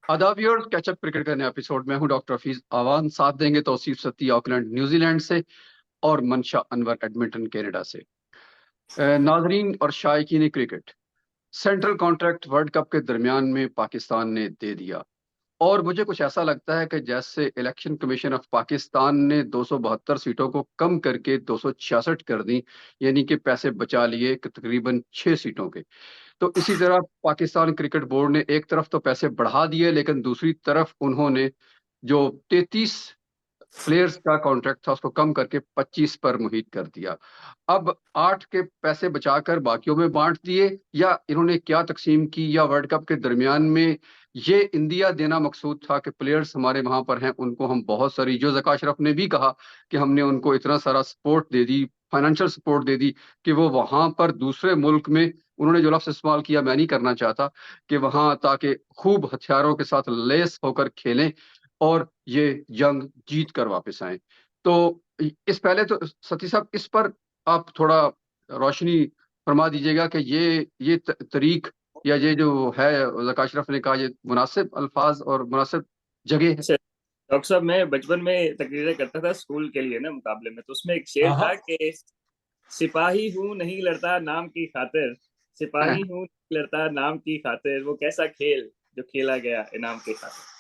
आदाब viewers, catch up cricket का नया एपिसोड में हूं डॉक्टर हफीज आवान। साथ देंगे तौसीफ सत्ती ऑकलैंड न्यूजीलैंड से और मंशा अनवर एडमिंटन कनाडा से। नाजरीन और शायकीन cricket, central contract world cup के दरमियान में पाकिस्तान ने दे दिया। और मुझे कुछ ऐसा लगता है कि जैसे इलेक्शन कमीशन ऑफ पाकिस्तान ने 272 सीटों को कम करके 266 कर दी, यानी कि पैसे बचा लिए कि तकरीबन 6 सीटों के। तो इसी तरह पाकिस्तान क्रिकेट बोर्ड ने एक तरफ तो पैसे बढ़ा दिए, लेकिन दूसरी तरफ उन्होंने जो 33 प्लेयर्स का कॉन्ट्रैक्ट था उसको कम करके 25 पर मुहित कर दिया। अब 8 के पैसे बचाकर बाकियों में बांट दिए, या इन्होंने क्या तकसीम की, या वर्ल्ड कप के दरमियान में ये इंदिया देना मकसूद था कि प्लेयर्स हमारे वहां पर हैं, उनको हम बहुत सारी, जो जका अशरफ ने भी कहा कि हमने उनको इतना सारा सपोर्ट दे दी, फाइनेंशियल सपोर्ट दे दी कि वो वहां पर दूसरे मुल्क में, उन्होंने जो लफ्ज इस्तेमाल किया मैं नहीं करना चाहता, कि वहां ताकि खूब हथियारों के साथ लैस होकर खेलें और ये जंग जीत कर वापस आए। तो इस पहले तो सती साहब, इस पर आप थोड़ा रोशनी फरमा दीजिएगा कि ये तरीक, या ये जो है, ज़का अशरफ ने कहा, ये मुनासिब अल्फाज और मुनासिब जगह है। अच्छा, डॉक्टर साहब, मैं बचपन में तकरीरें करता था स्कूल के लिए ना, मुकाबले में। तो उसमें एक शेर हाँ हाँ। था कि सिपाही हूँ नहीं लड़ता नाम की खातिर, सिपाही हूँ नहीं लड़ता नाम की खातिर, वो कैसा खेल जो खेला गया इनाम के खातिर।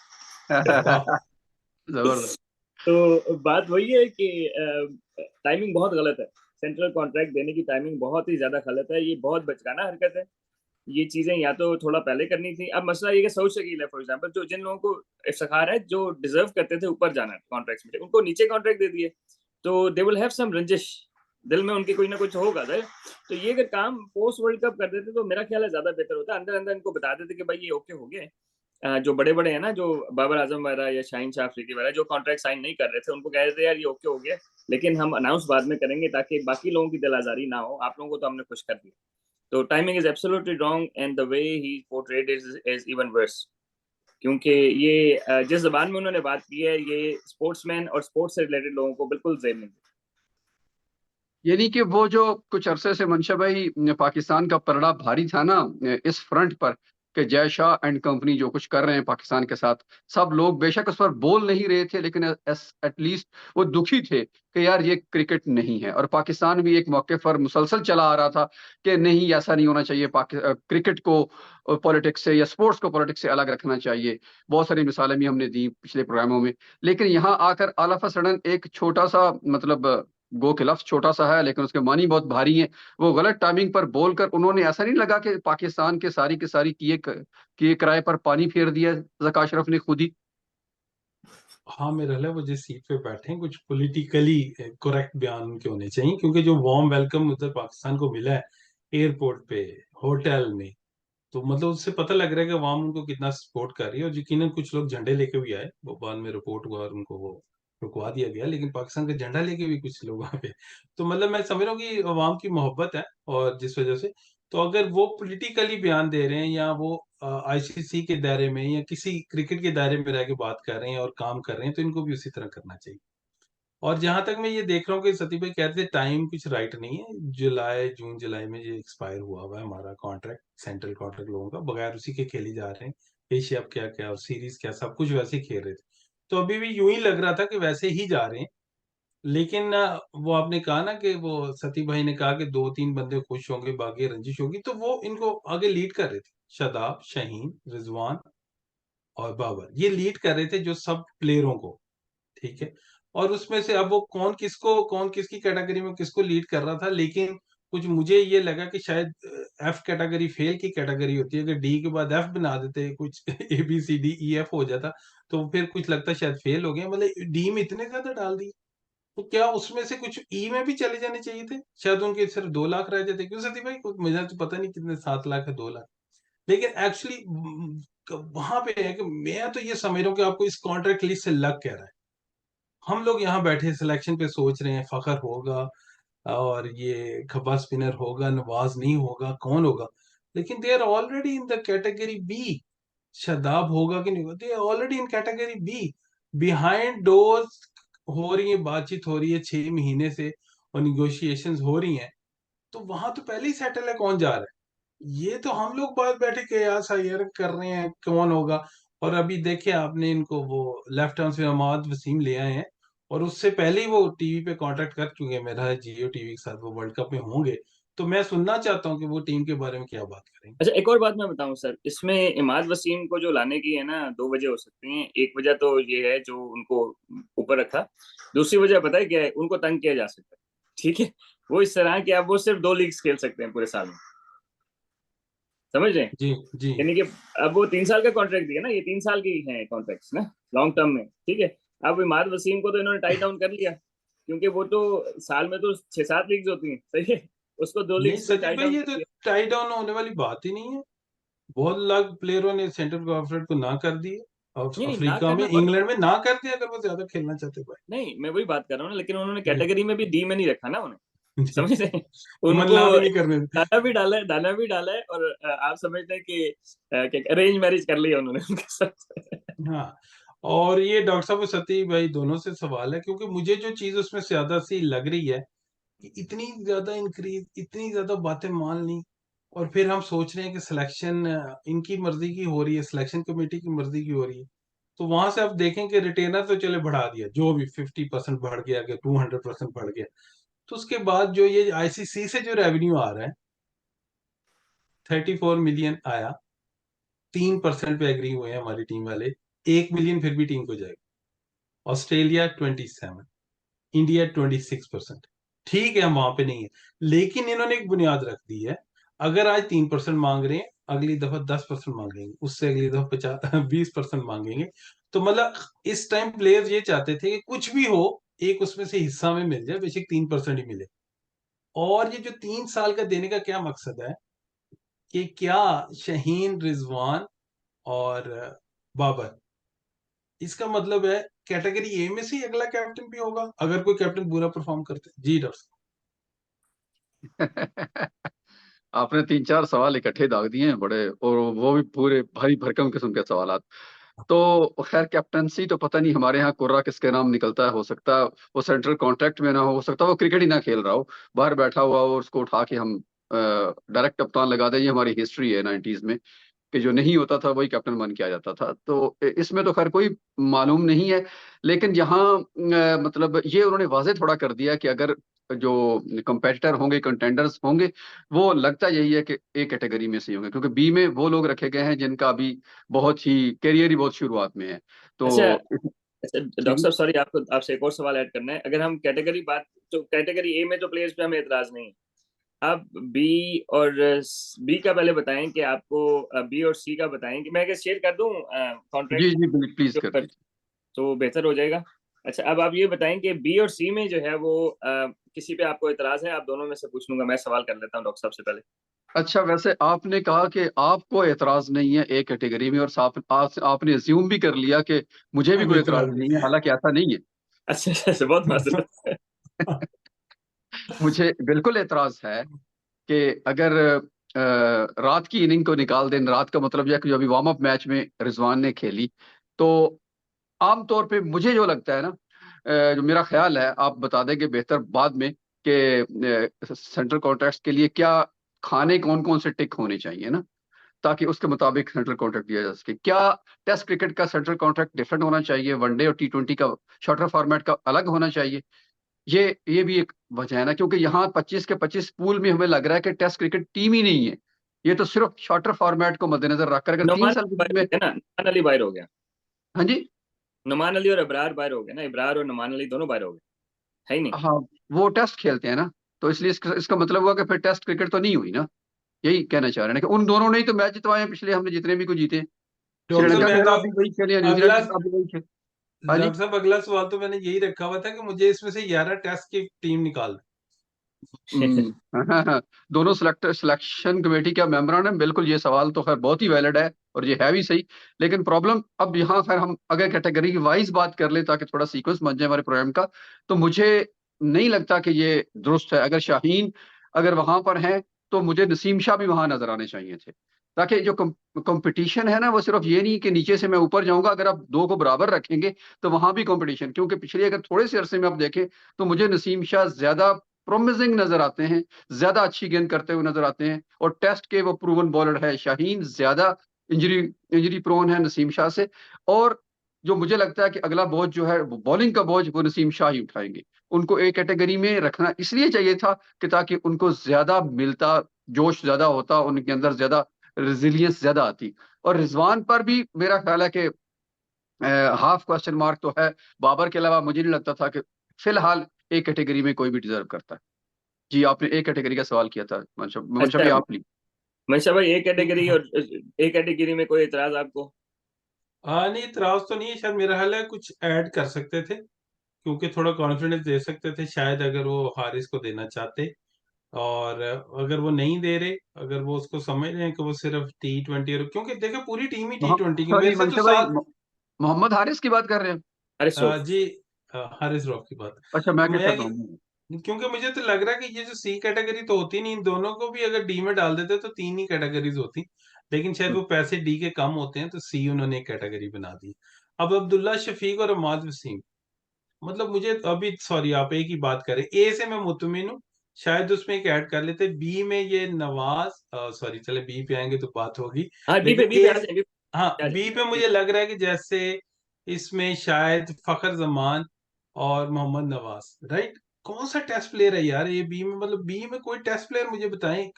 जबरदस्त। तो बात वही है कि टाइमिंग बहुत गलत है। सेंट्रल कॉन्ट्रैक्ट देने की टाइमिंग बहुत ही ज्यादा गलत है। ये बहुत बचकाना हरकत है। ये चीजें या तो थोड़ा पहले करनी थी। अब मसला ये कि सऊद शकील है, फॉर एग्जांपल, जो जिन लोगों को इफ्तिखार है, जो डिजर्व करते थे ऊपर जाना कॉन्ट्रैक्ट में, उनको नीचे कॉन्ट्रैक्ट दे दिए। तो दे विल हैव सम रंजिश, दिल में उनके कोई ना कुछ होगा दे। तो ये अगर काम पोस्ट वर्ल्ड कप कर देते तो मेरा ख्याल है ज्यादा बेहतर होता। अंदर अंदर इनको बता देते कि भाई ये ओके हो गए। जो बड़े बड़े हैं ना, जो बाबर आजम वगैरह या शाहीन शाह अफरीदी वगैरह, जो कॉन्ट्रैक्ट साइन नहीं कर रहे थे, उनको कह रहे थे यार ये ओके हो गया, लेकिन हम अनाउंस बाद में करेंगे ताकि बाकी लोगों की दिल आजारी ना हो। आप लोगों को तो हमने खुश कर दिया। तो timing is absolutely wrong and the way he portrayed is even worse. क्योंकि ये जिस जबान में उन्होंने बात की है, ये स्पोर्ट्समैन और स्पोर्ट्स से रिलेटेड लोगों को बिल्कुल जेब नहीं। यानी कि वो जो कुछ अरसे से मंशा भाई, पाकिस्तान का पलड़ा भारी था ना इस फ्रंट पर, कि जय शाह एंड कंपनी जो कुछ कर रहे हैं पाकिस्तान के साथ, सब लोग बेशक उस पर बोल नहीं रहे थे, लेकिन एटलीस्ट वो दुखी थे कि यार ये क्रिकेट नहीं है। और पाकिस्तान भी एक मौके पर मुसलसल चला आ रहा था कि नहीं, ऐसा नहीं होना चाहिए, क्रिकेट को पॉलिटिक्स से या स्पोर्ट्स को पॉलिटिक्स से अलग रखना चाहिए। बहुत सारी मिसालें भी हमने दी पिछले प्रोग्रामों में। लेकिन यहाँ आकर ऑल ऑफ अ सडन एक छोटा सा, मतलब गो के लफ्ज छोटा सा है लेकिन उसके मानी बहुत भारी हैं, वो गलत टाइमिंग पर बोलकर उन्होंने, ऐसा नहीं लगा कि पाकिस्तान के सारी किए किराए पर पानी फेर दिया ज़का अशरफ ने खुद ही। हाँ, मेरा है वो जिस सीट पे बैठे हैं कुछ पॉलिटिकली करेक्ट बयान उनके होने चाहिए, क्योंकि जो वार्म वेलकम उधर पाकिस्तान को मिला है एयरपोर्ट पे, होटल में, तो मतलब उससे पता लग रहा है कि वाम उनको कितना सपोर्ट कर रही है। और यकीनन कुछ लोग झंडे लेके भी आए, वो बाद में रिपोर्ट हुआ और उनको वो रुकवा दिया गया, लेकिन पाकिस्तान का झंडा लेके भी कुछ लोग वहां पे। तो मतलब मैं समझ रहा हूँ कि अवाम की मोहब्बत है, और जिस वजह से, तो अगर वो पॉलिटिकली बयान दे रहे हैं या वो आईसीसी के दायरे में या किसी क्रिकेट के दायरे में रह के बात कर रहे हैं और काम कर रहे हैं, तो इनको भी उसी तरह करना चाहिए। और जहां तक मैं ये देख रहा हूँ कि सती भाई कहते थे टाइम कुछ राइट नहीं है, जुलाई जून जुलाई में ये एक्सपायर हुआ है हमारा कॉन्ट्रैक्ट, सेंट्रल कॉन्ट्रैक्ट लोगों का, बगैर उसी के खेले जा रहे हैं। एशिया कप क्या क्या और सीरीज क्या, सब कुछ वैसे ही खेल रहे थे। तो अभी भी यूं ही लग रहा था कि वैसे ही जा रहे हैं। लेकिन वो आपने कहा ना कि वो सती भाई ने कहा कि दो तीन बंदे खुश होंगे बाकी रंजिश होगी, तो वो इनको आगे लीड कर रहे थे। शादाब, शाहीन, रिजवान और बाबर, ये लीड कर रहे थे जो सब प्लेयरों को। ठीक है। और उसमें से अब वो कौन किसकी कैटेगरी में किसको लीड कर रहा था, लेकिन कुछ मुझे ये लगा कि शायद एफ कैटेगरी फेल की कैटेगरी होती है। अगर डी के बाद एफ बना देते, कुछ A B C D E F हो जाता, तो फिर कुछ लगता शायद फेल हो गए। मतलब डी में इतने ज्यादा डाल दिए, तो क्या उसमें से कुछ ई में भी चले जाने चाहिए थे? शायद उनके सिर्फ 2 लाख रह जाते। क्यों सती भाई, कुछ मुझे तो पता नहीं कितने, 7 लाख है, 2 लाख। लेकिन एक्चुअली वहां पे है कि मैं तो ये समझ रहा हूँ कि आपको इस कॉन्ट्रैक्ट लिस्ट से लग कह रहा है। हम लोग यहाँ बैठे सिलेक्शन पे सोच रहे हैं फखर होगा और ये खब्बा स्पिनर होगा, नवाज नहीं होगा, कौन होगा। लेकिन they are already in the category B. Shadab होगा कि नहीं होगा, they are already in category B. Behind doors हो रही है, बातचीत हो रही है 6 महीने से, और निगोशिएशंस हो रही हैं। तो वहां तो पहले ही सेटल है कौन जा रहा है। ये तो हम लोग बात बैठे के यार सा यार कर रहे हैं कौन होगा। और अभी देखिए आपने इनको वो लेफ्ट आर्म से अहमद वसीम ले आए हैं, और उससे पहले ही वो टीवी पे कॉन्ट्रैक्ट कर चुके हैं, मेरा है जियो टीवी के साथ, वो वर्ल्ड कप में होंगे। तो मैं सुनना चाहता हूँ कि वो टीम के बारे में क्या बात करेंगे। अच्छा, एक और बात मैं बताऊं सर, इसमें इमाद वसीम को जो लाने की है ना, दो वजह हो सकती हैं। एक वजह तो ये है जो उनको ऊपर रखा, दूसरी वजह पता है क्या है, उनको तंग किया जा सकता है। ठीक है, वो इस तरह कि अब वो सिर्फ 2 लीग्स खेल सकते हैं पूरे साल में, समझ रहे हैं? जी जी। यानी कि अब वो 3 साल का कॉन्ट्रैक्ट दिया ना, ये 3 साल की है कॉन्ट्रैक्ट्स ना, लॉन्ग टर्म में। ठीक है, अब इमाद वसीम को तो इन्होंने टाइट डाउन कर लिया, क्योंकि वो तो साल में तो 6-7 लीग्स होती हैं, सही है, उसको 2 नहीं लीग्स पे सचिन टाइट भाई, डाउन ये कर तो दिया। टाई डाउन होने वाली बात ही नहीं है। बहुत लाख प्लेयरों ने सेंट्रल गवर्नमेंट को ना कर दी, और नहीं नहीं, ना अफ्रीका में, करना और इंग्लैंड में ना कर दिया अगर वो ज्यादा खेलना चाहते भाई। नहीं, मैं वही बात कर रहा हूँ ना, लेकिन उन्होंने जी कैटेगरी में भी डी में नहीं रखा ना उन्हें, जी। समझ रहे हैं? उनको मल्ला भी नहीं करने देते। दाना भी डाला है, और आप समझते हैं कि अरेंज मैरिज कर लिया उन्होंने उनके साथ। हाँ, और ये डॉक्टर साहब और सती भाई दोनों से सवाल है, क्योंकि मुझे जो चीज उसमें ज्यादा सी लग रही है कि इतनी ज्यादा इंक्रीज, इतनी ज्यादा बातें मान ली, और फिर हम सोच रहे हैं कि सिलेक्शन इनकी मर्जी की हो रही है, सिलेक्शन कमेटी की मर्जी की हो रही है। तो वहां से आप देखें कि रिटेनर तो चले बढ़ा दिया, जो भी 50% बढ़ गया कि 200% बढ़ गया, तो उसके बाद जो ये आईसीसी से जो रेवेन्यू आ रहा है 34 मिलियन आया, 3% पे एग्री हुए हैं हमारी टीम वाले, 1 मिलियन फिर भी टीम को जाएगा। Australia 27, India 26%। ठीक है, हम वहां पे नहीं है, लेकिन इन्होंने एक बुनियाद रख दी है। अगर आज 3% मांग रहे हैं, अगली दफा 10% मांगेंगे, उससे अगली दफा 20% मांगेंगे। तो मतलब इस टाइम प्लेयर्स ये चाहते थे कि कुछ भी हो, एक उसमें से हिस्सा में मिल जाए, बेशक 3% ही मिले। और ये जो 3 साल का देने का क्या मकसद है, कि क्या शहीन, रिजवान और बाबर, इसका मतलब है कैटेगरी ए में से ही अगला कैप्टन भी होगा अगर कोई कैप्टन बुरा परफॉर्म करते हैं। जी डॉक्टर आपने 3-4 सवाल इकट्ठे दाग दिए हैं बड़े, और वो भी पूरे भारी भरकम किस्म के सवाल। तो खैर, कैप्टनसी तो पता नहीं हमारे यहाँ कुर्रा किसके नाम निकलता है, हो सकता है वो सेंट्रल कॉन्ट्रैक्ट में ना हो सकता है वो क्रिकेट ही ना खेल रहा हो, बाहर बैठा हुआ हो, और उसको उठा के हम डायरेक्ट कप्तान लगा दें। ये हमारी हिस्ट्री है 90s में, कि जो नहीं होता था वही कैप्टन बन के आ जाता था। तो इसमें तो खैर कोई मालूम नहीं है। लेकिन यहाँ मतलब ये उन्होंने वाजे थोड़ा कर दिया कि अगर जो कंपेटिटर होंगे, कंटेंडर्स होंगे, वो लगता यही है कि ए कैटेगरी में से ही होंगे, क्योंकि बी में वो लोग रखे गए हैं जिनका अभी बहुत ही करियर ही बहुत शुरुआत में है। अच्छा तो अच्छा, डॉक्टर जी साहब सॉरी, आपको आपसे एक और सवाल ऐड करना है। अगर हम कैटेगरी बात, तो कैटेगरी ए में तो प्लेयर्स पे हमें एतराज नहीं है। आप बी और बी का पहले बताएं कि आपको बी और सी का बताएं, कि मैं अगर शेयर कर दूं जी कॉन्ट्रैक्ट जी, प्लीज के कर ऊपर, दीजिए। तो बेहतर हो जाएगा। अच्छा, अब आप ये बताएं कि बी और सी में जो है वो किसी पे आपको एतराज है? आप दोनों में से पूछ लूंगा, मैं सवाल कर लेता हूँ डॉक्टर साहब से पहले। अच्छा, वैसे आपने कहा कि आपको एतराज नहीं है ए कैटेगरी में, और आपने अज्यूम भी कर लिया कि मुझे भी साहब कोई एतराज इतराज नहीं है, हालांकि ऐसा नहीं है। अच्छा अच्छा अच्छा, बहुत माजरत है। मुझे बिल्कुल एतराज है कि अगर रात की इनिंग को निकाल दें, रात का मतलब यह कि जो अभी वार्म अप मैच में रिजवान ने खेली, तो आमतौर पे मुझे जो लगता है ना, जो मेरा ख्याल है, आप बता देंगे बेहतर बाद में, कि सेंट्रल कॉन्ट्रैक्ट्स के लिए क्या खाने कौन कौन से टिक होने चाहिए ना, ताकि उसके मुताबिक सेंट्रल कॉन्ट्रैक्ट दिया जा सके। क्या टेस्ट क्रिकेट का सेंट्रल कॉन्ट्रैक्ट डिफरेंट होना चाहिए, वनडे और T20 का शॉर्टर फॉर्मेट का अलग होना चाहिए? ये भी एक वजह है ना, क्योंकि यहाँ 25 के 25 पूल में हमें लग रहा है कि टेस्ट क्रिकेट टीम ही नहीं है। ये तो सिर्फ शॉर्टर फॉर्मेट को मद्देनजर रखकर, अगर 3 साल की टीम में। नुमान अली बाहर हो गया। हाँ जी। नुमान अली और इब्रार बाहर हो गए ना, इब्रार और नुमान अली दोनों बाहर हो गए, है ही नहीं। हाँ, वो टेस्ट खेलते हैं ना, तो इसलिए इसका मतलब हुआ कि फिर टेस्ट क्रिकेट तो नहीं हुई ना। यही कहना चाह रहे हैं कि उन दोनों ने ही तो मैच जितवाए हैं पिछले, हमने जितने भी को जीते हैं। डॉक्टर साहब श्रीलंका के मैं तो खिलाफ भी वही खेले हैं, न्यूजीलैंड अगला, के खिलाफ भी वही खेले। हाँ जी। डॉक्टर साहब अगला सवाल तो मैंने यही रखा हुआ था कि मुझे इसमें से 11 टेस्ट की टीम निकाल हाँ, हाँ। दोनों सिलेक्शन कमेटी का मेंबरान है, बिल्कुल ये सवाल तो खैर बहुत ही वैलिड है, और ये है भी सही। लेकिन प्रॉब्लम अब यहाँ खैर हम अगर कैटेगरी वाइज बात कर ले, ताकि थोड़ा सीक्वेंस बन जाए हमारे प्रोग्राम का, तो मुझे नहीं लगता कि ये दुरुस्त है। अगर शाहीन अगर वहां पर है, तो मुझे नसीम शाह भी वहां नजर आने चाहिए थे, ताकि जो कंपटीशन है ना, वो सिर्फ ये नहीं कि नीचे से मैं ऊपर जाऊंगा। अगर आप दो को बराबर रखेंगे तो वहां भी कंपटीशन, क्योंकि पिछले अगर थोड़े से अरसे में आप देखें, तो मुझे नसीम शाह ज्यादा प्रोमिसिंग नजर आते हैं, ज्यादा अच्छी गेंद करते हुए नजर आते हैं, और टेस्ट के वो प्रूवन बॉलर है। शाहीन ज्यादा इंजरी प्रोन है नसीम शाह से। और जो मुझे लगता है कि अगला बोझ जो है बॉलिंग का बोझ वो नसीम शाह ही उठाएंगे। उनको एक कैटेगरी में रखना इसलिए चाहिए था कि ताकि उनको ज्यादा मिलता, जोश ज्यादा होता, उनके अंदर ज्यादा रेजिलियंस ज्यादा आती। और रिजवान पर भी मेरा ख्याल है कि हाफ क्वेश्चन मार्क तो है। बाबर के अलावा मुझे नहीं लगता था कि फिलहाल एक कैटेगरी में कोई भी डिजर्व करता है। जी, आपने एक कैटेगरी का सवाल किया था मंशा मंशा अच्छा भाई, आप ली। मनशा भाई, ए कैटेगरी हाँ, और ए कैटेगरी में कोई इतराज आपको? नहीं इतराज तो नहीं है, शायद मेरा ख्याल है कुछ ऐड कर सकते थे, क्योंकि थोड़ा कॉन्फिडेंस दे सकते थे शायद अगर वो हारिस को देना चाहते। और अगर वो नहीं दे रहे, अगर वो उसको समझ रहे हैं कि वो सिर्फ T20, और क्योंकि देखो पूरी टीम ही T20 की, सॉरी मेरे से तो मंशा भाई, सात। मोहम्मद हारिस की बात कर रहे हैं? अरे सोफ। जी, हारिस रॉफ की बात। अच्छा, मैं तो क्या कर मैं, रहा हूँ? क्योंकि मुझे तो लग रहा है कि ये जो सी कैटेगरी तो होती नहीं, इन दोनों को भी अगर डी में डाल देते तो तीन ही कैटेगरीज होती, लेकिन शायद वो पैसे डी के कम होते हैं तो सी उन्होंने एक कैटेगरी बना दी। अब अब्दुल्ला शफीक और अमाद वसीम, मतलब मुझे अभी, सॉरी आप एक ही बात करें, ए से मैं मुतमिन हूँ, शायद उसमें एक ऐड कर लेते, बी में ये नवाज, सॉरी चले बी पे आएंगे तो बात होगी, हाँ, लेकिन बी पे ए, आ जाए, बी हाँ पे आ बी पे जाए। मुझे लग रहा है कि जैसे इसमें शायद फखर जमान और मोहम्मद नवाज, राइट। कौन सा टेस्ट प्लेयर है यार ये बी में, मतलब बी में कोई टेस्ट प्लेयर मुझे बताएं,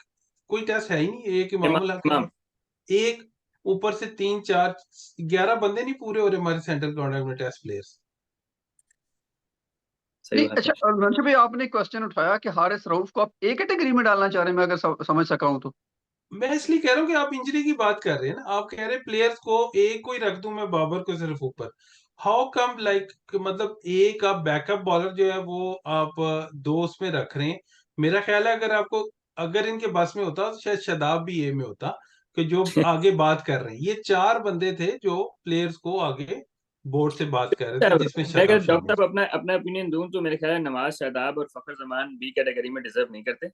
कोई टेस्ट है ही नहीं, एक इमाम इमामुल हक है, इमाम। एक ऊपर से तीन चार 11 बंदे नहीं पूरे हो रहे हमारे सेंट्रल कॉन्ट्रैक्ट में टेस्ट प्लेयर्स। सही नहीं, बात अच्छा, है। मंशा भाई आपने क्वेश्चन उठाया कि हारिस रऊफ को आप ए कैटेगरी में डालना चाह रहे हैं, मैं अगर समझ सका हूं तो। मैं इसलिए कह रहा हूँ कि आप इंजरी की बात कर रहे हैं ना, आप कह रहे हैं प्लेयर्स को एक को ही रख दूं मैं, बाबर को सिर्फ ऊपर। हाउ कम, लाइक मतलब एक आप बैकअप बॉलर जो है वो आप दो उसमें रख रहे हैं। मेरा ख्याल है अगर आपको, अगर इनके बस में होता तो शायद शदाब भी ए में होता, कि जो आगे बात कर रहे हैं, ये चार बंदे थे जो प्लेयर्स को आगे बोर्ड से बात कर रहे थे, जिसमें मैं शदाब अगर शामिल डॉक्टर साहब अपना अपना ओपिनियन दूं तो मेरे ख्याल है नवाज, शादाब और फखर जमान बी कैटेगरी में डिजर्व नहीं करते।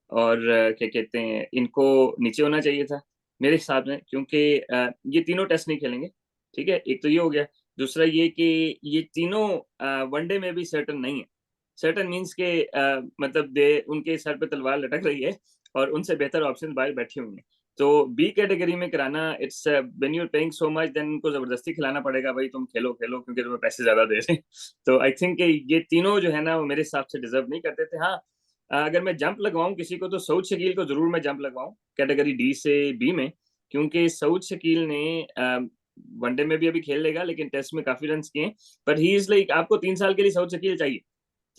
और क्या कहते हैं, इनको नीचे होना चाहिए था मेरे हिसाब से, क्योंकि ये तीनों टेस्ट नहीं खेलेंगे। ठीक है, एक तो ये हो गया। दूसरा ये कि ये तीनों वनडे में भी सर्टन नहीं है। सर्टन मींस के मतलब दे उनके सर पे तलवार लटक रही है और उनसे बेहतर ऑप्शन बाहर बैठे हुए हैं। तो बी कैटेगरी में कराना, it's when you are paying so much, then उनको जबरदस्ती खिलाना पड़ेगा, भाई तुम खेलो खेलो क्योंकि तुम्हें पैसे ज्यादा दे रहे हैं। तो आई थिंक ये तीनों जो है ना वो मेरे हिसाब से डिजर्व नहीं करते थे। हाँ, अगर मैं जंप लगवाऊं किसी को तो सऊद शकील को जरूर मैं जंप लगवाऊं कैटेगरी डी से बी में, क्योंकि सऊद शकील ने वनडे में भी अभी खेल लेगा लेकिन टेस्ट में काफी रन किए। पर ही इज लाइक, आपको 3 साल के लिए सऊद शकील चाहिए।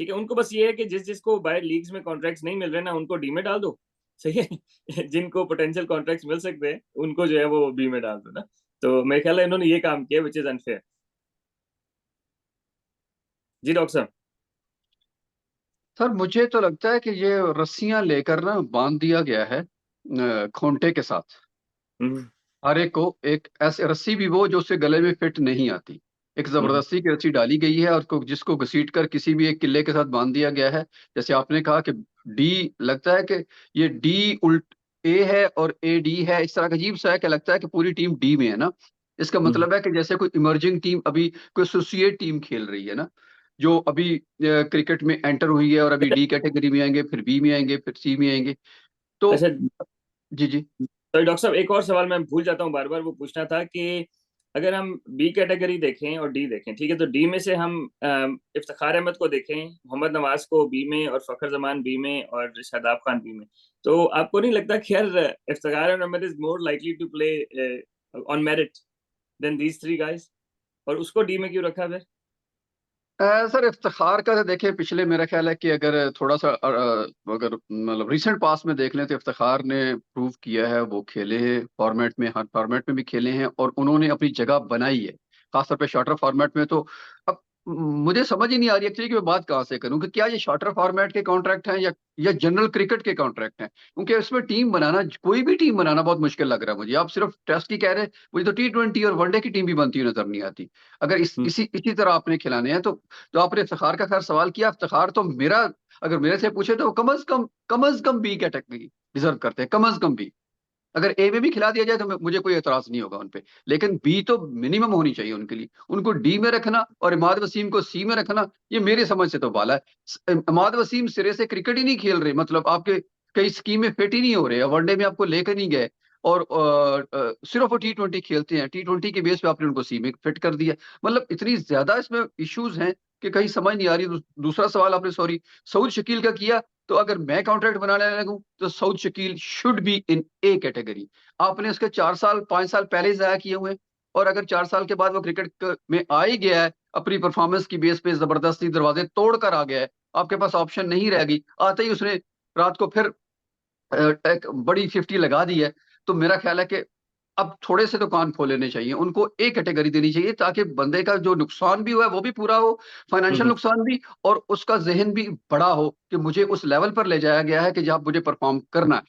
ठीक है, उनको बस ये है कि जिसको बाहर लीग्स में कॉन्ट्रैक्ट्स नहीं मिल रहे ना उनको डी में डाल दो। सही है। जिनको पोटेंशियल कॉन्ट्रैक्ट्स मिल सकते हैं उनको जो है वो बी में डाल दो ना। तो मेरे ख्याल है इन्होंने ये काम किया विच इज अनफेयर। जी डॉक्टर साहब। सर मुझे तो लगता है कि ये रस्सियां लेकर ना बांध दिया गया है खूंटे के साथ। हम्म, हर एक को एक ऐसी रस्सी भी वो जो उसके गले में फिट नहीं आती, एक हम्म। जबरदस्ती की रस्सी डाली गई है और जिसको घसीट कर किसी भी एक किले के साथ बांध दिया गया है। जैसे आपने कहा कि डी, लगता है कि ये डी उल्ट ए है और ए डी है, इस तरह का अजीब सा है कि लगता है कि पूरी टीम डी में है ना। इसका हम्म। मतलब है कि जैसे कोई इमर्जिंग टीम, अभी कोई एसोसिएट टीम खेल रही है ना, जो अभी क्रिकेट में एंटर हुई है और अभी डी कैटेगरी में आएंगे, फिर बी में आएंगे, फिर सी में आएंगे। तो अच्छा, जी जी। तो डॉक्टर साहब एक और सवाल मैं भूल जाता हूँ बार बार, वो पूछना था कि अगर हम बी कैटेगरी देखें और डी देखें, ठीक है, तो डी में से हम इफ्तिखार अहमद को देखें, मोहम्मद नवाज को बी में और फखर जमान बी में और शादाब खान बी में, तो आपको नहीं लगता कि यार Iftikhar Ahmed is more likely to play on merit than these three guys, और उसको डी में क्यों रखा फिर? सर इफ्तिखार का तो देखिए, पिछले मेरा ख्याल है कि अगर थोड़ा सा अगर मतलब रिसेंट पास में देख लें तो इफ्तिखार ने प्रूव किया है, वो खेले हैं फॉर्मेट में, हर फॉर्मेट में भी खेले हैं और उन्होंने अपनी जगह बनाई है, खासतौर पे शॉर्टर फॉर्मेट में। तो अब मुझे समझ ही नहीं आ रही एक्चुअली कि मैं बात कहाँ से करूं, कि क्या ये शॉर्टर फॉर्मेट के कॉन्ट्रैक्ट हैं या जनरल क्रिकेट के कॉन्ट्रैक्ट हैं, क्योंकि इसमें टीम बनाना, कोई भी टीम बनाना बहुत मुश्किल लग रहा है मुझे। आप सिर्फ टेस्ट की कह रहे हैं, मुझे तो T20 और वनडे की टीम भी बनती हुई नजर नहीं आती। अगर इसी तरह आपने खिलाने हैं तो जो आपने इफ्तिखार का खैर सवाल किया, इफ्तिखार तो मेरा, अगर मेरे से पूछे तो कम अज कम बी कैटेगरी डिजर्व करते हैं, कम अज कम बी। अगर ए में भी खिला दिया जाए तो मुझे कोई एतराज नहीं होगा उन पे, लेकिन बी तो मिनिमम होनी चाहिए उनके लिए। उनको डी में रखना और इमाद वसीम को सी में रखना, ये मेरे समझ से तो बाला है। इमाद वसीम सिरे से क्रिकेट ही नहीं खेल रहे, मतलब आपके कई स्कीम में फिट ही नहीं हो रहे, वनडे में आपको लेकर नहीं गए, और सिर्फ वो T20 खेलते हैं, T20 के बेस पे आपने उनको सी में फिट कर दिया। मतलब इतनी ज्यादा इसमें इश्यूज हैं कि कहीं समझ नहीं आ रही। दूसरा सवाल आपने सऊद शकील का किया, तो अगर मैं कॉन्ट्रैक्ट बनाने लगूं तो Saud Shakeel should be in A category. आपने उसके 4 साल 5 साल पहले ही जाया किए हुए हैं, और अगर 4 साल के बाद वो क्रिकेट में आ ही गया है, अपनी परफॉर्मेंस की बेस पे जबरदस्ती दरवाजे तोड़ कर आ गया है, आपके पास ऑप्शन नहीं रहेगी, आते ही उसने रात को फिर एक बड़ी 50 लगा दी है, तो मेरा ख्याल है कि अब थोड़े से तो कान खोल लेने चाहिए, उनको एक कैटेगरी देनी चाहिए, ताकि बंदे का जो नुकसान भी हुआ है वो भी पूरा हो, फाइनेंशियल नुकसान भी, और उसका जहन भी बड़ा हो कि मुझे उस लेवल पर ले जाया गया है कि जहां मुझे परफॉर्म करना है।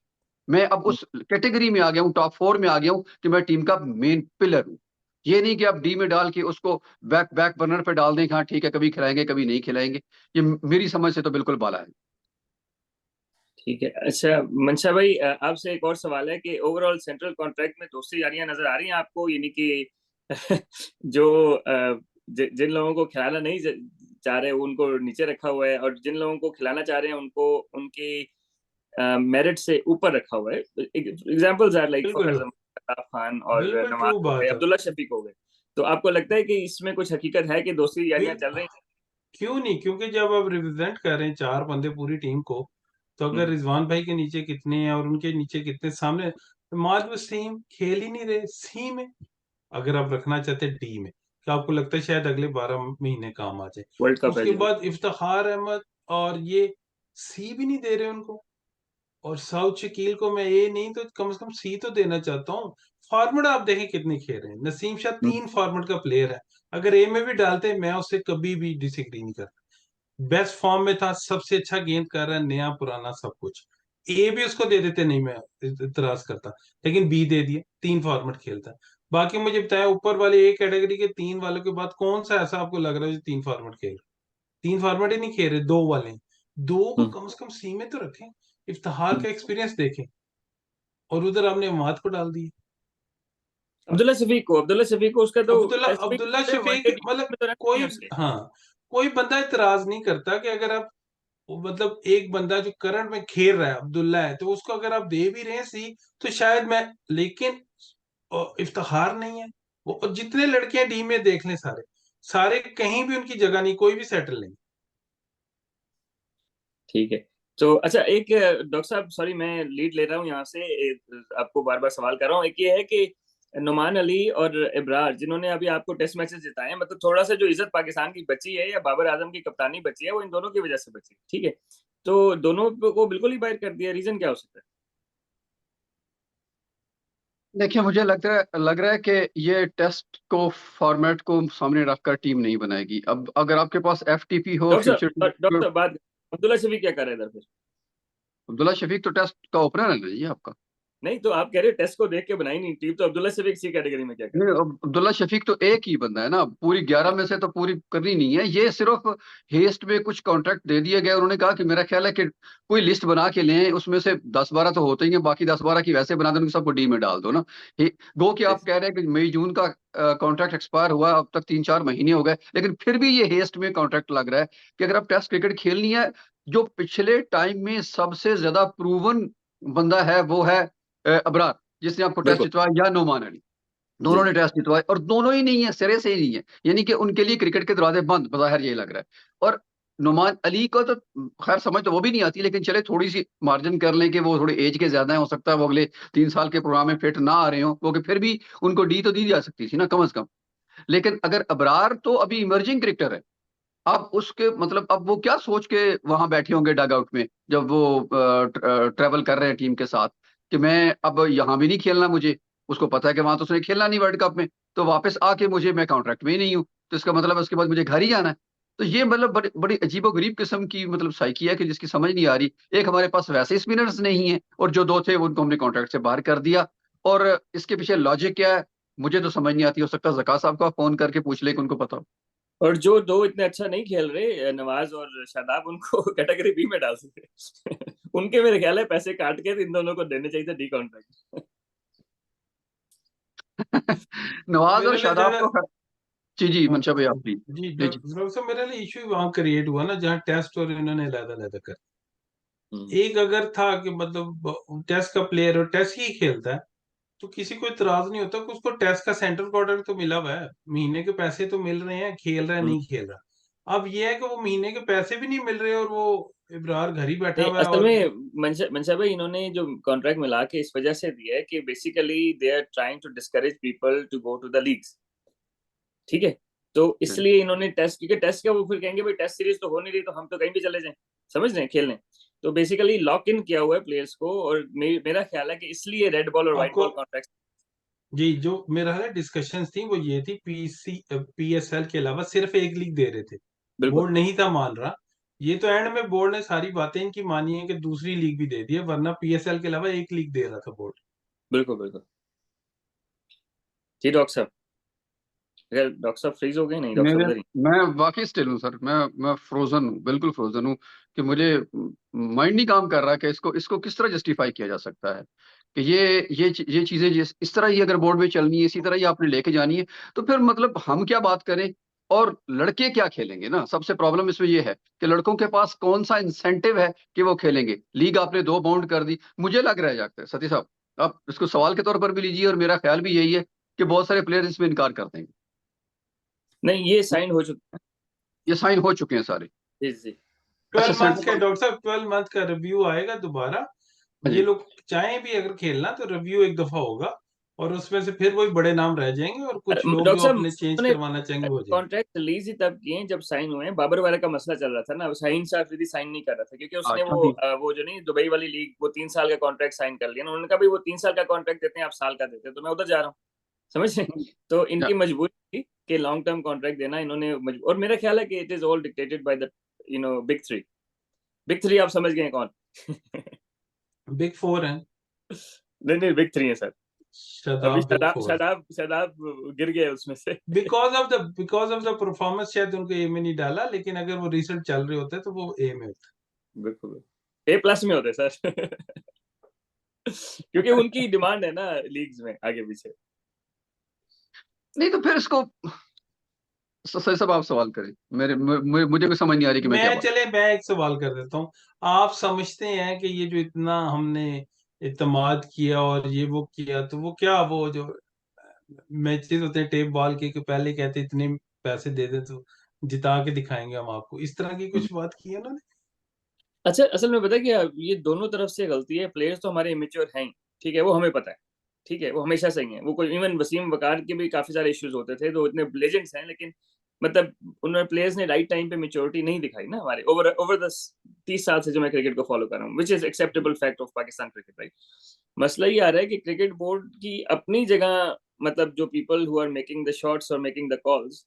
मैं अब उस कैटेगरी में आ गया हूँ, टॉप 4 में आ गया हूँ कि मैं टीम का मेन पिलर हूँ। ये नहीं कि आप डी में डाल के उसको बैक बैक बर्नर पे डाल दें कि हाँ ठीक है कभी खिलाएंगे कभी नहीं खिलाएंगे। ये मेरी समझ से तो बिल्कुल बाला है। ठीक है। अच्छा मंशा भाई, आपसे एक और सवाल है कि ओवरऑल सेंट्रल कॉन्ट्रैक्ट में दोस्ती यारियां नजर आ रही हैं आपको, यानी कि जो जिन लोगों को खिलाना नहीं चाह रहे उनको नीचे रखा हुआ है, और जिन लोगों को खिलाना चाह रहे हैं उनको उनकी मेरिट से ऊपर रखा हुआ है। एग्जांपल्स आर लाइक बिल्कुल अल्ताफ खान और बिल्कुल नवाज ट्रू हो गए, बात है। अब्दुल्ला शफीक हो गए। तो आपको लगता है कि इसमें कुछ हकीकत है कि दोस्ती यारियां चल रही क्यों नहीं, क्योंकि जब आप रिप्रेजेंट कर रहे हैं 4 बंदे पूरी टीम को, तो अगर हैं? रिजवान भाई के नीचे कितने हैं और उनके नीचे कितने सामने, माज वसीम खेल ही नहीं रहे सी में, अगर आप रखना चाहते हैं डी में, तो आपको लगता है शायद अगले 12 महीने काम आ जाए। वर्ल्ड कप है उसके जी। बाद इफ्तिखार अहमद और ये सी भी नहीं दे रहे उनको, और साउथ शकील को मैं ये नहीं तो कम से कम सी तो देना चाहता हूँ। फॉर्मेट आप देखें कितने खेल रहे हैं, नसीम शाह 3 फॉर्मेट का प्लेयर है, अगर ए में भी डालते मैं उससे कभी भी डिसएग्री नहीं करता। बेस्ट फॉर्म में था, सबसे अच्छा गेंद कर रहा है, नया पुराना सब कुछ, ए भी उसको दे देते नहीं मैं इतराज करता, लेकिन बी दे दिए, 3 फॉर्मेट खेलता है। बाकी मुझे बताया ऊपर वाले ए कैटेगरी के 3 वालों के बाद कौन सा ऐसा आपको लग रहा है जो 3 फॉर्मेट खेल, 3 फॉर्मेट ही नहीं खेल रहे, 2 वाले हैं। 2 को कम से कम सी में तो रखें, इफ्तिखार का एक्सपीरियंस देखें, और उधर आपने मात को डाल दी। अब्दुल्ला शफीक को उसका तो अब्दुल्ला टेस्ट भी अब्दुल्ला वनडे शफीक, मतलब में तो रन नहीं कोई, है उसके। हाँ, कोई बंदा इतराज नहीं करता कि अगर आप, मतलब एक बंदा जो करंट में खेल रहा है अब्दुल्ला है, तो उसको अगर आप दे भी रहे हैं सी, तो शायद मैं, लेकिन इफ्तिखार नहीं है वो, और जितने लड़के हैं टीम में देख लें, सारे सारे कहीं भी उनकी जगह नहीं, कोई भी सेटल नहीं। ठीक है। तो अच्छा, एक डॉक्टर साहब, सॉरी मैं लीड ले रहा हूँ यहाँ से, आपको बार बार सवाल कर रहा हूँ। एक ये है कि नुमान अली और इब्रार जिन्होंने अभी आपको टेस्ट मैचेस जिताए हैं, मतलब थोड़ा सा जो इज्जत पाकिस्तान की बची है या बाबर आजम की कप्तानी बची है, वो इन दोनों की वजह से बची है। ठीक है, तो दोनों को बिल्कुल ही बाहर कर दिया, रीजन क्या हो सकता है? देखिए मुझे लग रहा है कि ये टेस्ट को फॉर्मेट को सामने रखकर टीम नहीं बनाएगी। अब अगर आपके पास FTP हो, फ्यूचर डॉक्टर साहब बात, अब्दुल्ला शफीक क्या कर रहे हैं इधर फिर? अब्दुल्ला शफीक तो टेस्ट का ओपनर है ना जी आपका। नहीं तो आप कह रहे हो टेस्ट को देख के बनाई नहीं टीम, तो अब्दुल्ला शफीक सी कैटेगरी में क्या कर नहीं, रहे अब्दुल्ला शफीक तो एक ही बंदा है ना, पूरी 11 में से तो पूरी करनी नहीं है। ये सिर्फ हेस्ट में कुछ कॉन्ट्रैक्ट दे दिए गए, उन्होंने कहा कि मेरा ख्याल है कि कोई लिस्ट बना के लें, उसमें से 10-12 तो होते ही हैं, बाकी 10-12 की वैसे बना दें, सबको डी में डाल दो ना। गो कि हैं? आप कह रहे हैं कि मई जून का कॉन्ट्रैक्ट एक्सपायर हुआ, अब तक 3-4 महीने हो गए, लेकिन फिर भी ये हेस्ट में कॉन्ट्रैक्ट लग रहा है कि अगर आप टेस्ट क्रिकेट खेलनी है, जो पिछले टाइम में सबसे ज्यादा प्रूवन बंदा है वो है अबरार, जिसने आपको टेस्ट बिल्कुल जितवाया, या नोमान अली। जी दोनों ने जी। टेस्ट जितवाए, और दोनों ही नहीं है, सिरे से ही नहीं है, यानी कि उनके लिए क्रिकेट के दरवाजे बंद बाहर, ये लग रहा है। और नुमान अली को तो खैर समझ तो वो भी नहीं आती, लेकिन चले थोड़ी सी मार्जिन कर लें कि वो थोड़ी एज के ज्यादा है, हो सकता है वो अगले 3 साल के प्रोग्राम में फिट ना आ रहे हो, क्योंकि फिर भी उनको डी तो दी जा सकती थी ना कम से कम। लेकिन अगर अबरार तो अभी इमर्जिंग क्रिकेटर है, आप उसके मतलब अब वो क्या सोच के वहां बैठे होंगे डग आउट में, जब वो ट्रेवल कर रहे हैं टीम के साथ, कि मैं अब यहाँ भी नहीं खेलना मुझे। उसको पता है कि वहां तो उसने खेलना नहीं वर्ल्ड कप में, तो वापस आके मुझे, मैं कॉन्ट्रैक्ट में ही नहीं हूँ, तो इसका मतलब उसके बाद मुझे घर ही जाना है। तो ये मतलब बड़ी बड़ी अजीबो गरीब किस्म की मतलब साइकी है कि जिसकी समझ नहीं आ रही। एक हमारे पास वैसे स्पिनर्स नहीं है, और जो 2 थे उनको हमने कॉन्ट्रैक्ट से बाहर कर दिया। और इसके पीछे लॉजिक क्या है मुझे तो समझ नहीं आती। हो सकता है जका साहब को आप फोन करके पूछ ले कि उनको पता हो। और जो दो इतने अच्छा नहीं खेल रहे, नवाज और शादाब, उनको कैटेगरी बी में डाल सकते उनके मेरे ख्याल है पैसे काट के इन दोनों को देने चाहिए थे डी कॉन्ट्रैक्ट। नवाज और मेरे लिए शादाब जरा, को। जी जी हाँ, मंशा भाई आप please. Ji ji ji. Doctor साहब, मेरे लिए इशू वहां क्रिएट हुआ ना जहाँ टेस्ट और इन्होंने अलग अलग कर, एक अगर था कि मतलब टेस्ट का प्लेयर और टेस्ट ही खेलता है, तो किसी को इतराज नहीं होता कि उसको टेस्ट का सेंट्रल कॉन्ट्रैक्ट तो मिला हुआ है, महीने के पैसे तो मिल रहे हैं, खेल रहा है नहीं खेल रहा। अब ये है कि वो महीने के पैसे भी नहीं मिल रहे और वो इब्रार घर ही बैठा नहीं, हुआ है। असल और में मंशा भाई इन्होंने जो कॉन्ट्रैक्ट मिला के इस वजह से दिया है कि basically they are trying to discourage people to go to the leagues, ठीक है। तो इसलिए इन्होंने टेस्ट, क्योंकि टेस्ट का वो फिर कहेंगे भाई टेस्ट सीरीज तो हो नहीं रही तो हम तो कहीं भी चले जाएं, समझ रहे हैं, खेलने। तो बेसिकली लॉक इन किया हुआ है प्लेयर्स को, और मेरा ख्याल है कि इसलिए रेड बॉल और व्हाइट आपको बॉल कॉन्ट्रैक्ट। जी, जो मेरा है डिस्कशंस थी वो ये थी, पीएसएल के अलावा सिर्फ एक लीग दे रहे थे, बिल्कुल बोर्ड नहीं था मान रहा। ये तो एंड में बोर्ड ने सारी बातें इनकी मानी है कि दूसरी लीग भी दे दी है, वरना पीएसएल के अलावा एक लीग दे रहा था बोर्ड। बिल्कुल बिल्कुल। जी डॉक्टर साहब, अगर डॉक्टर साहब फ्रीज हो गए, नहीं डॉक्टर साहब मेरे उधर ही। मैं वाकई स्टिल हूँ सर, मैं फ्रोजन हूँ, बिल्कुल फ्रोजन हूँ कि मुझे माइंड नहीं काम कर रहा कि इसको इसको किस तरह जस्टिफाई किया जा सकता है कि ये चीजें इस तरह ही अगर बोर्ड में चलनी है, इसी तरह ही आपने लेके जानी है, तो फिर मतलब हम क्या बात करें और लड़के क्या खेलेंगे ना। सबसे प्रॉब्लम इसमें ये है कि लड़कों के पास कौन सा इंसेंटिव है कि वो खेलेंगे। लीग आपने 2 बाउंड कर दी, मुझे लग रहा है जागता है सती साहब, आप इसको सवाल के तौर पर भी लीजिए, और मेरा ख्याल भी यही है कि बहुत सारे प्लेयर इसमें इनकार कर देंगे। नहीं, ये साइन हो चुका ये साइन हो चुके हैं सारे। है जी जी। 12 अच्छा मंथ का सेंट्रल। डॉक्टर साहब, 12 मंथ का रिव्यू आएगा दोबारा। ये जी। लोग चाहें भी अगर खेलना तो रिव्यू एक दफा होगा, और उसमें से फिर वही बड़े नाम रह जाएंगे, और कुछ लोग डॉक्टर जो साहब अपने चेंज उन्होंने करवाना चाहेंगे वो हो जाएंगे। कॉन्ट्रैक्ट रिलीज ही तब किए जब साइन हुए हैं। बाबर वाला का मसला चल रहा था ना, शाहीन शाह अफरीदी साइन नहीं कर रहा था क्योंकि उसने वो 20। वो जो नहीं दुबई वाली लीग, वो 3 साल का कॉन्ट्रैक्ट साइन कर लिया ना। उन्होंने कहा भाई वो 3 साल का कॉन्ट्रैक्ट देते हैं, आप साल का देते हैं, तो मैं उधर जा रहा हूँ, समझ रहे हैं? तो या, इनकी मजबूरी थी कि लॉन्ग टर्म कॉन्ट्रैक्ट देना, इन्होंने और मेरा ख्याल है कि it is all dictated by the big three. Big three आप समझ गए हैं कौन? बिग फोर है। नहीं नहीं, बिग थ्री है सर। अभी शादाब बिग शदाब फोर। शदाब शदाब गिर गया उसमें से। बिकॉज ऑफ द परफॉर्मेंस शायद उनको ए में नहीं डाला, लेकिन अगर वो रिजल्ट चल रहे होते तो वो ए में होता। बिल्कुल ए प्लस में होते सर। क्योंकि उनकी डिमांड है ना लीग्स में आगे पीछे। नहीं तो फिर इसको सही सब आप सवाल करें। मुझे कोई समझ नहीं आ रही कि मैं क्या बात। मैं एक सवाल कर देता हूँ। आप समझते हैं कि ये जो इतना हमने इत्तेमाद किया और ये वो किया, तो वो क्या, वो जो मैचेस होते हैं टेप बॉल के, कि पहले कहते इतने पैसे दे दे तो जिता के दिखाएंगे हम आपको, इस तरह की कुछ बात की है उन्होंने? अच्छा, असल में पता है क्या, ये दोनों तरफ से गलती है। प्लेयर्स तो हमारे इमेच्योर हैं ही, ठीक है, वो हमें पता है, ठीक है, वो हमेशा सही है। वो कोई इवन वसीम वकार के भी काफी सारे इश्यूज होते थे, तो इतने लेजेंड्स हैं, लेकिन मतलब उन्होंने प्लेयर्स ने राइट टाइम पे मेच्योरिटी नहीं दिखाई ना हमारे ओवर ओवर द 30 साल से जो मैं क्रिकेट को फॉलो कर रहा हूँ, which is acceptable fact of Pakistan cricket, right. मसला ये आ रहा है कि क्रिकेट बोर्ड की अपनी जगह, मतलब जो people who are making the shots और मेकिंग द कॉल्स,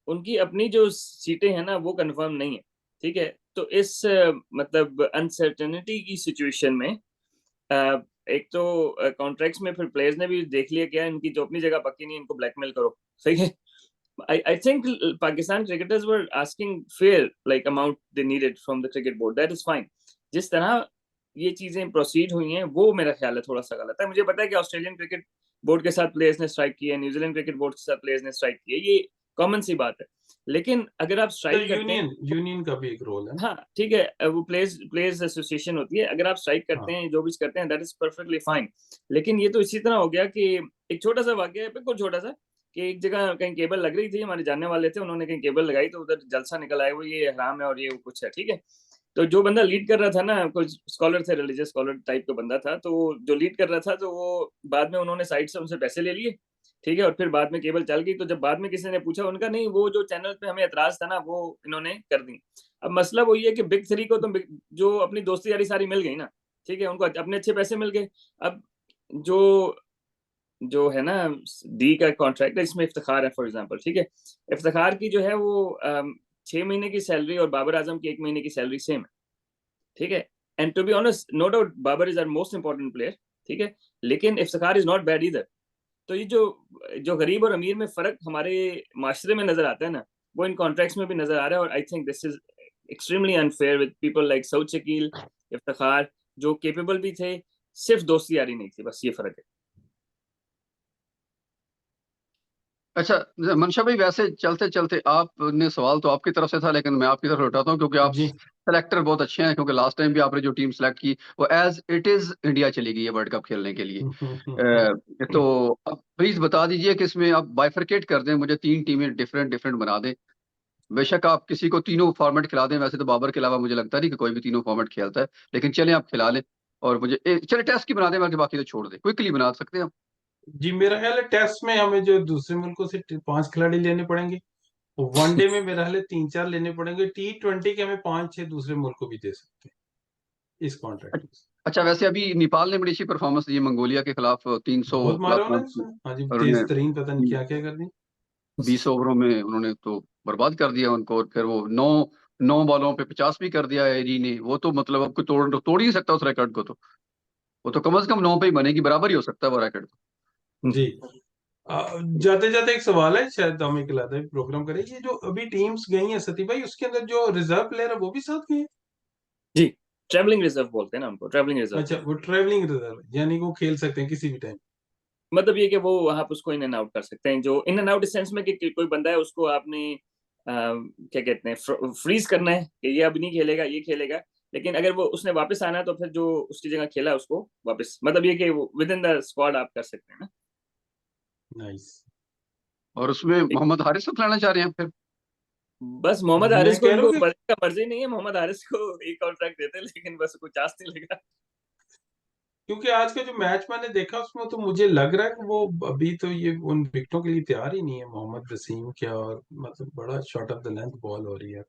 उनकी अपनी जो सीटें हैं ना वो कंफर्म नहीं है, ठीक है। तो इस मतलब अनसर्टेनिटी की सिचुएशन में एक तो कॉन्ट्रैक्ट्स में फिर प्लेयर्स ने भी देख लिया क्या इनकी जो अपनी जगह पक्की नहीं, इनको ब्लैकमेल करो, सही है। I think Pakistan cricketers were asking fair like amount they needed from the cricket board. That is fine. जिस तरह ये चीजें प्रोसीड हुई हैं वो मेरा ख्याल है थोड़ा सा गलत है। मुझे पता है कि ऑस्ट्रेलियन क्रिकेट बोर्ड के साथ प्लेयर्स ने स्ट्राइक किया है, न्यूजीलैंड क्रिकेट बोर्ड के साथ प्लेयर्स ने स्ट्राइक किया, ये कॉमन सी बात है। लेकिन अगर आप तो स्ट्राइक करते हैं, यूनियन का भी एक रोल है। हाँ ठीक है, वो प्लेयर्स प्लेयर्स एसोसिएशन होती है, अगर आप स्ट्राइक करते हाँ, हैं, जो भी करते हैं, दैट इज परफेक्टली फाइन। लेकिन ये तो इसी तरह हो गया कि एक छोटा सा वाक्य है, बिल्कुल छोटा सा, कि एक जगह कहीं केबल लग रही थी, हमारे जानने वाले थे, उन्होंने कहीं केबल लगाई तो उधर जलसा निकल आया, वो ये हराम है और ये कुछ है, ठीक है। तो जो बंदा लीड कर रहा था ना, कोई स्कॉलर थे, रिलीजियस स्कॉलर टाइप का बंदा था, तो जो लीड कर रहा था, तो वो बाद में उन्होंने साइड से उनसे पैसे ले लिए, ठीक है, और फिर बाद में केबल चल गई। तो जब बाद में किसी ने पूछा, उनका नहीं, वो जो चैनल पे हमें एतराज था ना वो इन्होंने कर दी। अब मसला वही है कि बिग थ्री को तो जो अपनी दोस्ती यारी सारी मिल गई ना, ठीक है, उनको अपने अच्छे पैसे मिल गए। अब जो जो है ना डी का कॉन्ट्रैक्ट है, इसमें इफ्तिखार है फॉर एग्जांपल, ठीक है, इफ्तिखार की जो है वो 6 महीने की सैलरी और बाबर आजम की 1 महीने की सैलरी सेम है, ठीक है। And to be honest, no doubt Babar is our most important player, ठीक है, लेकिन इफ्तिखार इज नॉट बैड इधर। तो ये जो जो गरीब और अमीर में फर्क हमारे माशरे में नजर आता है ना, वो इन कॉन्ट्रैक्ट्स में भी नजर आ रहा है। और I think this is extremely unfair with people like Saud Shakeel, Iftikhar, जो केपेबल भी थे, सिर्फ दोस्ती यारी नहीं थी, बस ये फर्क है। अच्छा मनशा भाई, वैसे चलते चलते आपने सवाल तो आपकी तरफ से था, लेकिन मैं आपकी तरफ उठाता हूँ क्योंकि आप जी सेलेक्टर बहुत अच्छे हैं। क्योंकि लास्ट टाइम भी आपने जो टीम सेलेक्ट की वो एज इट इज इंडिया चली गई है वर्ल्ड कप खेलने के लिए। तो अब प्लीज बता दीजिए कि इसमें आप बाइफरकेट कर दें, मुझे 3 टीमें डिफरेंट डिफरेंट बना दें। बेशक आप किसी को तीनों फॉर्मेट खिला दें, वैसे तो बाबर के अलावा मुझे लगता नहीं कि कोई भी तीनों फॉर्मेट खेलता है, लेकिन चले आप खिला लें। और मुझे चले टेस्ट की बना दें, बाकी तो छोड़ दें, क्विकली बना सकते हैं आप। जी, मेरा ख्याल है टेस्ट में हमें जो दूसरे मुल्कों से 5 खिलाड़ी लेने पड़ेंगे, वनडे में मेरा ख्याल है 3-4 लेने पड़ेंगे, T20 के हमें 5-6 दूसरे मुल्क को भी दे सकते हैं इस कॉन्ट्रैक्ट में। अच्छा, वैसे अभी नेपाल ने बड़ी अच्छी परफॉर्मेंस दी है मंगोलिया के खिलाफ, 300 बहुत मारा प्लस रन उन्होंने, हाँ जी, और तेज उन्हें तरीन पता नहीं क्या क्या कर दी। 20 ओवरों में उन्होंने तो बर्बाद कर दिया उनको। और फिर वो 9 बॉलों पे 50 भी कर दिया एरी ने। वो तो मतलब अब कोई तोड़ ही नहीं सकता उस रिकॉर्ड को। तो वो तो कम से कम 9 पे ही बनेगी, बराबर ही हो सकता है वो रिकॉर्ड तो। जी, जाते जाते एक सवाल है, शायद हमें खिलाता है प्रोग्राम करें, ये जो अभी टीम्स गई हैं सती भाई, उसके अंदर जो रिजर्व प्लेयर है वो भी साथ गए हैं? जी, ट्रैवलिंग रिजर्व बोलते हैं ना उनको, ट्रैवलिंग रिजर्व। अच्छा, वो ट्रेवलिंग रिजर्व यानी कि वो खेल सकते हैं किसी भी टाइम? मतलब ये कि वो आप उसको इन एंड आउट कर सकते हैं, जो इन एंड आउट इस सेंस में कि कोई बंदा है उसको आपने क्या कहते हैं फ्रीज करना है कि ये अब नहीं खेलेगा, ये खेलेगा, लेकिन अगर वो उसने वापस आना है तो फिर जो उसकी जगह खेला उसको वापस, मतलब ये कि विद इन द स्क्वाड आप कर सकते हैं ना। नाइस। और उसमें मोहम्मद हारिस को खिलाना चाह रहे हैं फिर। बस मोहम्मद मैं हारिस को कह रहा इनको हूँ कि मर्जी नहीं है, मोहम्मद हारिस को एक कॉन्ट्रैक्ट देते, लेकिन बस कोई चांस नहीं लगा। क्योंकि आज का जो मैच मैंने देखा उसमें तो मुझे लग रहा है कि वो अभी तो ये उन विकेटों के लिए तैयार ही नहीं है, मोहम्मद वसीम क्या, और मतलब बड़ा short of the length ball हो रही है।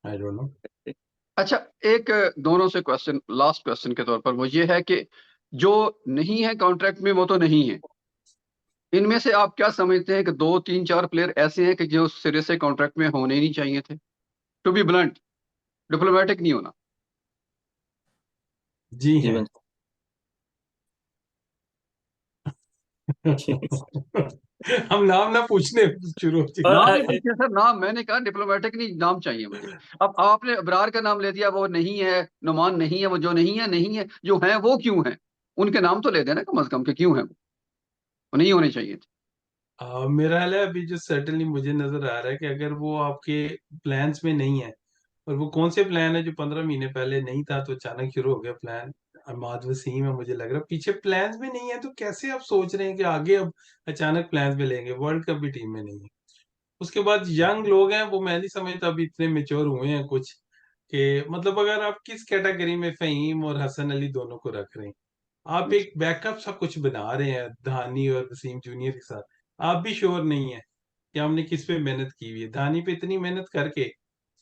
I don't know. अच्छा, एक दोनों से क्वेश्चन, लास्ट क्वेश्चन के तौर पर वो ये है कि जो नहीं है कॉन्ट्रैक्ट में वो तो नहीं है, इनमें से आप क्या समझते हैं कि 2 3 4 प्लेयर ऐसे हैं कि जो सिरे से कॉन्ट्रैक्ट में होने ही नहीं चाहिए थे? टू बी ब्लंट, डिप्लोमेटिक नहीं होना। जी हैं। जीवन। हम नाम ना पूछने शुरू हो चुके। नाम नहीं और पूछिए सर, नाम मैंने कहा डिप्लोमेटिक नहीं, नाम चाहिए मुझे। अब आपने अबरार का नाम ले दिया, वो नहीं है, नुमान नहीं है, वो जो नहीं है नहीं है, जो है वो क्यों है? उनके नाम तो ले देना कम से कम कि क्यों है वो नहीं होने चाहिए थे। मेरा हाल है अभी जो सर्टनली मुझे नजर आ रहा है कि अगर वो आपके प्लान्स में नहीं है, और वो कौन से प्लान है जो 15 महीने पहले नहीं था तो अचानक शुरू हो गया प्लान, अहमद वसीम है, मुझे लग रहा है पीछे प्लान्स में नहीं है, तो कैसे आप सोच रहे हैं कि आगे अब अचानक प्लान्स में लेंगे? वर्ल्ड कप भी टीम में नहीं है। उसके बाद यंग लोग हैं, वो मैं नहीं समझता अभी इतने मेच्योर हुए हैं कुछ, कि मतलब अगर आप किस कैटेगरी में फहीम और हसन अली दोनों को रख रहे हैं, आप एक बैकअप सा कुछ बना रहे हैं धानी और वसीम जूनियर के साथ, आप भी श्योर नहीं है कि हमने किस पे मेहनत की हुई है। धानी पे इतनी मेहनत करके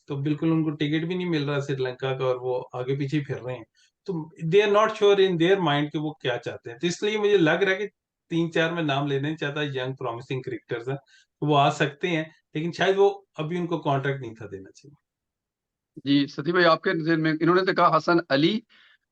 तो बिल्कुल उनको टिकट भी नहीं मिल रहा श्रीलंका का, और वो आगे पीछे फिर रहे हैं। तो they are not sure in their mind कि वो क्या चाहते हैं। तो इसलिए मुझे लग रहा है कि 3-4 में नाम लेना नहीं चाहता, यंग प्रॉमिसिंग क्रिकेटर्स हैं तो वो आ सकते हैं, लेकिन शायद वो अभी उनको कॉन्ट्रैक्ट नहीं था देना चाहिए। जी सती भाई, आपके नजर में इन्होंने तो कहा हसन अली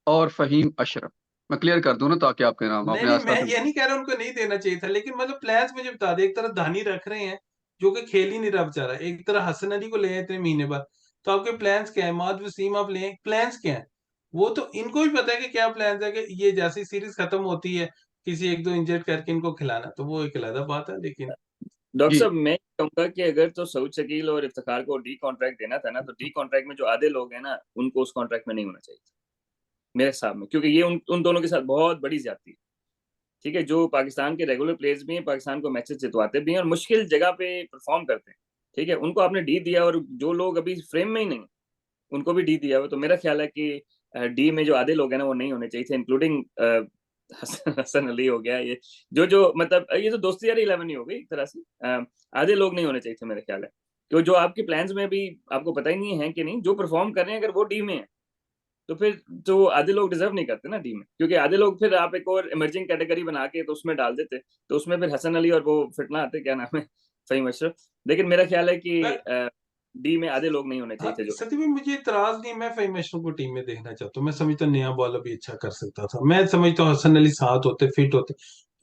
और फहीम अशरफ। मैं क्लियर कर दूं ना ताकि आपके नाम नहीं आपने नहीं, आज मैं तक। ये नहीं कह रहा उनको नहीं देना चाहिए था, लेकिन मतलब प्लान्स मुझे बता दे। एक तरफ धानी रख रहे हैं जो कि खेल ही नहीं रहा बेचारा, एक तरह हसन अली को ले आए इतने महीने बाद, तो आपके प्लान्स क्या है? माद वसीम आप ले, प्लान्स क्या है? वो तो इनको भी पता है कि क्या प्लान्स है, कि ये जैसे ही सीरीज खत्म होती है किसी 1-2 इंजर्ड करके इनको खिलाना, तो वो एक अलग बात है। लेकिन डॉक्टर जी साहब मैं कहूंगा कि अगर तो सऊद शकील और इफ्तिखार को डी कॉन्ट्रैक्ट देना था ना, तो डी कॉन्ट्रैक्ट में जो आधे लोग हैं ना उनको उस कॉन्ट्रैक्ट में नहीं होना चाहिए था मेरे हिसाब में, क्योंकि ये उन दोनों के साथ बहुत बड़ी ज्यादती है। ठीक है, जो पाकिस्तान के रेगुलर प्लेयर्स भी हैं, पाकिस्तान को मैचेस जितवाते भी हैं और मुश्किल जगह पे परफॉर्म करते हैं, ठीक है, उनको आपने डी दिया, और जो लोग अभी फ्रेम में ही नहीं उनको भी डी दिया हुआ। तो मेरा ख्याल है कि डी में जो आधे लोग हैं ना वो नहीं होने चाहिए थे, इंक्लूडिंग हसन अली हो गया, ये जो जो मतलब ये तो दोस्ती यारी 11 ही हो गई एक तरह से। आधे लोग नहीं होने चाहिए थे मेरे ख्याल है, क्यों जो आपके प्लान्स में भी आपको पता ही नहीं है कि नहीं, जो परफॉर्म कर रहे हैं अगर वो डी में है तो फिर तो आधे लोग डिजर्व नहीं करते ना डी में, क्योंकि आधे लोग फिर आप एक और इमर्जिंग कैटेगरी बना के तो उसमें डाल देते, तो उसमें फिर हसन अली और वो फिट ना आते, क्या नाम है, फहीम अशरफ। लेकिन मेरा ख्याल है कि डी में आधे लोग नहीं होने चाहिए हाँ, थे जो। सती में मुझे इतराज नहीं, मैं फहीम अशरफ को टीम में देखना चाहता हूँ। मैं समझता हूँ नया बॉलर भी अच्छा कर सकता था, मैं समझता हूँ हसन अली साथ होते फिट होते,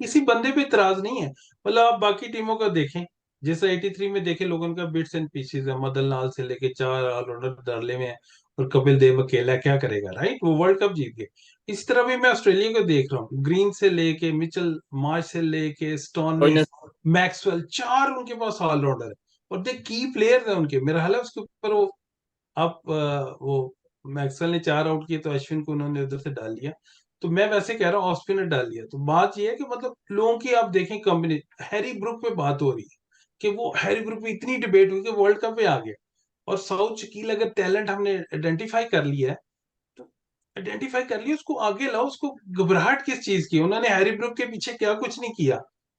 किसी बंदे पे इतराज नहीं है। मतलब आप बाकी टीमों का देखें, जैसे 83 में देखे लोगों का बिट्स एंड पीसेस है, मदन लाल से लेके 4 ऑलराउंडर डाले में है, और कपिल देव अकेला क्या करेगा, राइट? वो वर्ल्ड कप जीत गए। इस तरह भी मैं ऑस्ट्रेलिया को देख रहा हूँ, ग्रीन से लेके मिचेल मार्श से लेके कोई स्टोनिस, ना मैक्सवेल, 4 उनके पास ऑलराउंडर है और दे की प्लेयर है उनके। मेरा हाल है उसके ऊपर वो अब वो मैक्सवेल ने 4 आउट किए तो अश्विन को उन्होंने उधर से डाल दिया। तो मैं वैसे कह रहा हूँ ऑस्पिन ने डाल दिया। तो बात ये है कि मतलब लोगों की आप देखें कंपनी, हैरी ब्रुक पे बात हो रही है कि वो हैरी ब्रुक पे इतनी डिबेट हुई कि वर्ल्ड कप में आ गया। और सऊद शकील अगर टैलेंट हमने आइडेंटिफाई कर लिया है तो आइडेंटिफाई कर लिया, उसको आगे लाओ। उसको घबराहट किस चीज की? उन्होंने हैरी ब्रुक के पीछे क्या कुछ नहीं किया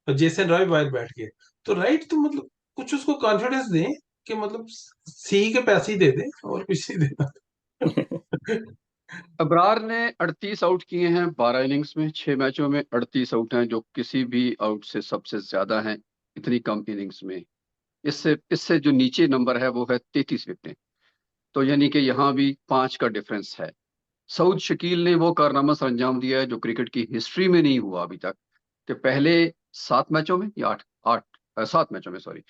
और जेसन रॉय बाहर बैठ गए। तो राइट, तो मतलब कुछ उसको कॉन्फिडेंस दें कि मतलब सी के पैसे ही दे दे और कुछ नहीं देना। अबरार ने 38 आउट किए हैं 12 इनिंग्स में, 6 मैचों में 38 आउट हैं, जो किसी भी आउट से सबसे ज्यादा हैं इतनी कम इनिंग्स में। इससे इससे जो नीचे नंबर है वो है 33 विकेटें। तो यानी कि यहाँ भी 5 का डिफरेंस है। सऊद शकील ने वो कारनामा सर अंजाम दिया है जो क्रिकेट की हिस्ट्री में नहीं हुआ अभी तक, कि पहले 7 मैचों में या 7 मैचों में, सॉरी,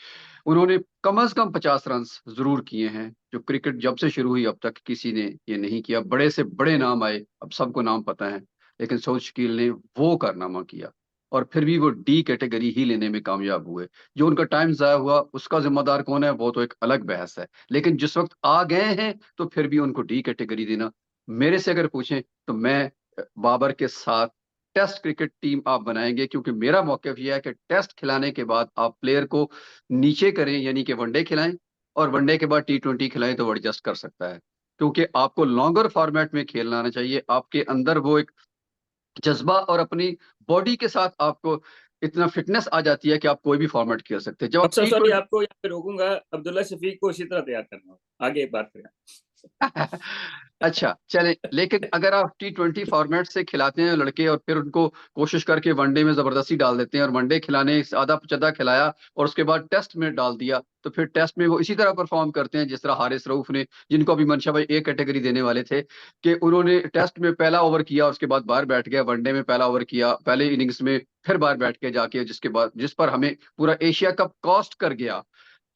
उन्होंने कम से कम 50 रन जरूर किए हैं, जो क्रिकेट जब से शुरू हुई अब तक किसी ने ये नहीं किया। बड़े से बड़े नाम आए, अब सबको नाम पता है, लेकिन सऊद शकील ने वो कारनामा किया और फिर भी वो डी कैटेगरी ही लेने में कामयाब हुए। जो उनका टाइम जाया हुआ उसका जिम्मेदार कौन है वो तो एक अलग बहस है, लेकिन जिस वक्त आ गए हैं तो फिर भी उनको डी कैटेगरी देना, मेरे से अगर पूछें तो मैं बाबर के साथ टेस्ट क्रिकेट टीम आप बनाएंगे, क्योंकि मेरा मौक़िफ़ यह है कि टेस्ट खिलाने के बाद आप प्लेयर को नीचे करें, यानी कि वनडे खिलाएं, और वनडे के बाद T20 खिलाएं तो वो एडजस्ट कर सकता है। क्योंकि आपको लॉन्गर फॉर्मेट में खेलना आना चाहिए, आपके अंदर वो एक जज्बा और अपनी बॉडी के साथ आपको इतना फिटनेस आ जाती है कि आप कोई भी फॉर्मेट खेल सकते हैं। जब आप अच्छा सॉरी, T20 आपको यहाँ पे रोकूंगा, अब्दुल्ला शफीक को इसी तरह तैयार करना होगा, आगे बात करें। अच्छा चले, लेकिन अगर आप T20 फॉर्मेट से खिलाते हैं लड़के और फिर उनको कोशिश करके वनडे में जबरदस्ती डाल देते हैं, और वनडे खिलाने आधा पचदा खिलाया और उसके बाद टेस्ट में डाल दिया, तो फिर टेस्ट में वो इसी तरह परफॉर्म करते हैं जिस तरह हारिस रऊफ ने, जिनको अभी मंशा भाई ए कैटेगरी देने वाले थे, कि उन्होंने टेस्ट में पहला ओवर किया उसके बाद बाहर बैठ गया, वनडे में पहला ओवर किया पहले इनिंग्स में फिर बाहर बैठ के जाके, जिसके बाद जिस पर हमें पूरा एशिया कप कॉस्ट कर गया।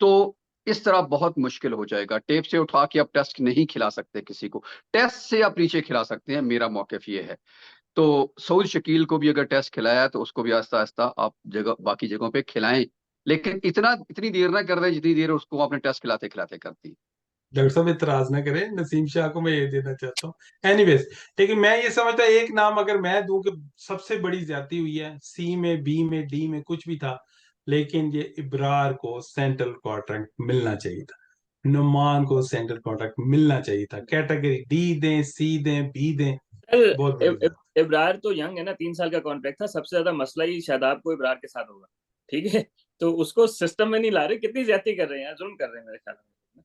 तो इस तरह बहुत मुश्किल हो जाएगा। टेप से उठा के आप टेस्ट नहीं खिला सकते किसी को, टेस्ट से आप नीचे खिला सकते हैं, मेरा मौक़िफ़ ये है। तो सऊद शकील को भी अगर टेस्ट खिलाया है तो उसको भी आहिस्ता आहिस्ता आप जगह बाकी जगहों पे खिलाएं, लेकिन इतनी देर ना कर दें जितनी देर उसको आपने टेस्ट खिलाते खिलाते कर दी। डॉक्टर साहब इतराज ना करें, नसीम शाह को मैं ये देना चाहता हूँ। एनीवेज, लेकिन मैं ये समझता एक नाम अगर मैं दूं कि सबसे बड़ी ज्यादती हुई है, सी में, बी में, डी में कुछ भी था, लेकिन ये इब्रार को सेंट्रल कॉन्ट्रैक्ट मिलना चाहिए था। नुमान को सेंट्रल कॉन्ट्रैक्ट मिलना चाहिए था। कैटेगरी डी दें, सी दें, बी दें, बहुत बड़ी बात। इब्रार तो यंग है ना, 3 साल का कॉन्ट्रैक्ट था। सबसे ज्यादा मसला ही शादाब को इब्रार के साथ होगा, ठीक है? तो उसको सिस्टम में नहीं ला रहे, कितनी ज्यादती कर रहे हैं यार, जुल्म कर रहे हैं मेरे ख्याल में।